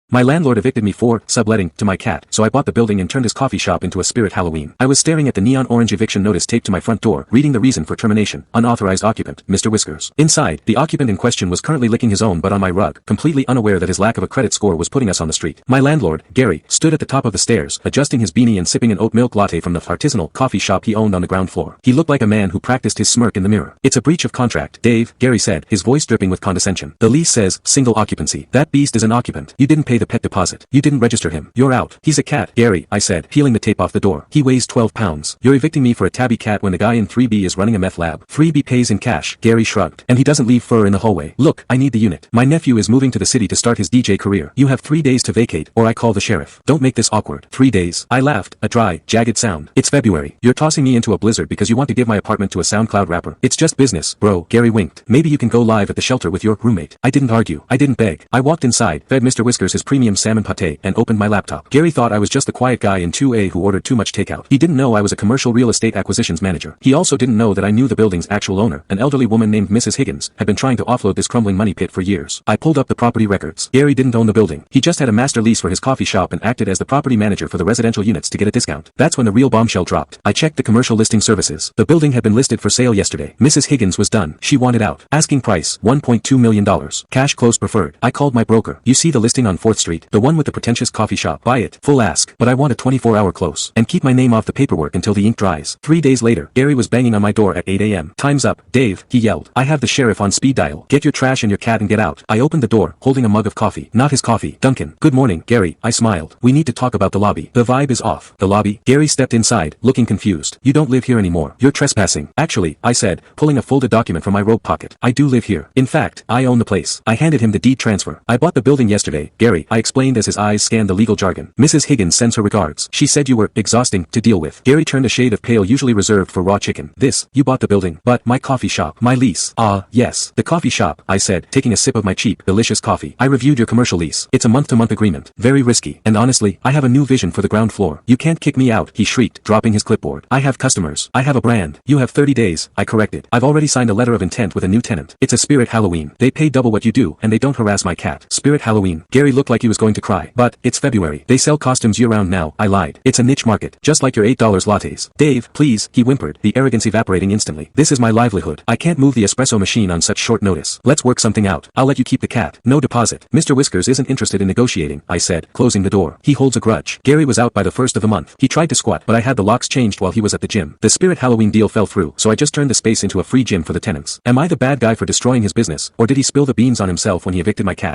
My landlord evicted me for subletting to my cat, so I bought the building and turned his coffee shop into a spirit Halloween. I was staring at the neon orange eviction notice taped to my front door, reading the reason for termination. Unauthorized occupant, Mr. Whiskers. Inside, the occupant in question was currently licking his own butt on my rug, completely unaware that his lack of a credit score was putting us on the street. My landlord, Gary, stood at the top of the stairs, adjusting his beanie and sipping an oat milk latte from the artisanal coffee shop he owned on the ground floor. He looked like a man who practiced his smirk in the mirror. "It's a breach of contract, Dave," Gary said, his voice dripping with condescension. "The lease says single occupancy. That beast is an occupant. You didn't pay the pet deposit. You didn't register him. You're out." "He's a cat, Gary," I said, peeling the tape off the door. "He weighs 12 pounds. You're evicting me for a tabby cat when the guy in 3B is running a meth lab." "3B pays in cash," Gary shrugged. "And he doesn't leave fur in the hallway. Look, I need the unit. My nephew is moving to the city to start his DJ career. You have 3 days to vacate, or I call the sheriff. Don't make this awkward." 3 days. I laughed, a dry, jagged sound. "It's February. You're tossing me into a blizzard because you want to give my apartment to a SoundCloud rapper. It's just business, bro." Gary winked. "Maybe you can go live at the shelter with your roommate." I didn't argue. I didn't beg. I walked inside, fed Mr. Whiskers his premium salmon pate, and opened my laptop. Gary thought I was just the quiet guy in 2A who ordered too much takeout. He didn't know I was a commercial real estate acquisitions manager. He also didn't know that I knew the building's actual owner, an elderly woman named Mrs. Higgins, had been trying to offload this crumbling money pit for years. I pulled up the property records. Gary didn't own the building. He just had a master lease for his coffee shop and acted as the property manager for the residential units to get a discount. That's when the real bombshell dropped. I checked the commercial listing services. The building had been listed for sale yesterday. Mrs. Higgins was done. She wanted out. Asking price, $1.2 million. Cash close preferred. I called my broker. "You see the listing on 4th Street? The one with the pretentious coffee shop? Buy it. Full ask. But I want a 24-hour close. And keep my name off the paperwork until the ink dries." 3 days later, Gary was banging on my door at 8 a.m. "Time's up, Dave," he yelled. "I have the sheriff on speed dial. Get your trash and your cat and get out." I opened the door, holding a mug of coffee. Not his coffee. "Duncan." "Good morning, Gary," I smiled. "We need to talk about the lobby. The vibe is off." "The lobby?" Gary stepped inside, looking confused. "You don't live here anymore. You're trespassing." "Actually," I said, pulling a folded document from my robe pocket, "I do live here. In fact, I own the place." I handed him the deed transfer. "I bought the building yesterday, Gary," I explained as his eyes scanned the legal jargon. "Mrs. Higgins sends her regards. She said you were exhausting to deal with." Gary turned a shade of pale usually reserved for raw chicken. "You bought the building, but my coffee shop, my lease." "Ah, yes, the coffee shop," I said, taking a sip of my cheap, delicious coffee. "I reviewed your commercial lease. It's a month-to-month agreement. Very risky. And honestly, I have a new vision for the ground floor. You can't kick me out," he shrieked, dropping his clipboard. "I have customers. I have a brand." "You have 30 days, I corrected. "I've already signed a letter of intent with a new tenant. It's a spirit Halloween. They pay double what you do, and they don't harass my cat." "Spirit Halloween." Gary looked like he was going to cry. "But, it's February. They sell costumes year-round now," I lied. "It's a niche market, just like your $8 lattes." "Dave, please," he whimpered, the arrogance evaporating instantly. "This is my livelihood. I can't move the espresso machine on such short notice. Let's work something out. I'll let you keep the cat. No deposit." "Mr. Whiskers isn't interested in negotiating," I said, closing the door. "He holds a grudge." Gary was out by the 1st of the month. He tried to squat, but I had the locks changed while he was at the gym. The Spirit Halloween deal fell through, so I just turned the space into a free gym for the tenants. Am I the bad guy for destroying his business, or did he spill the beans on himself when he evicted my cat?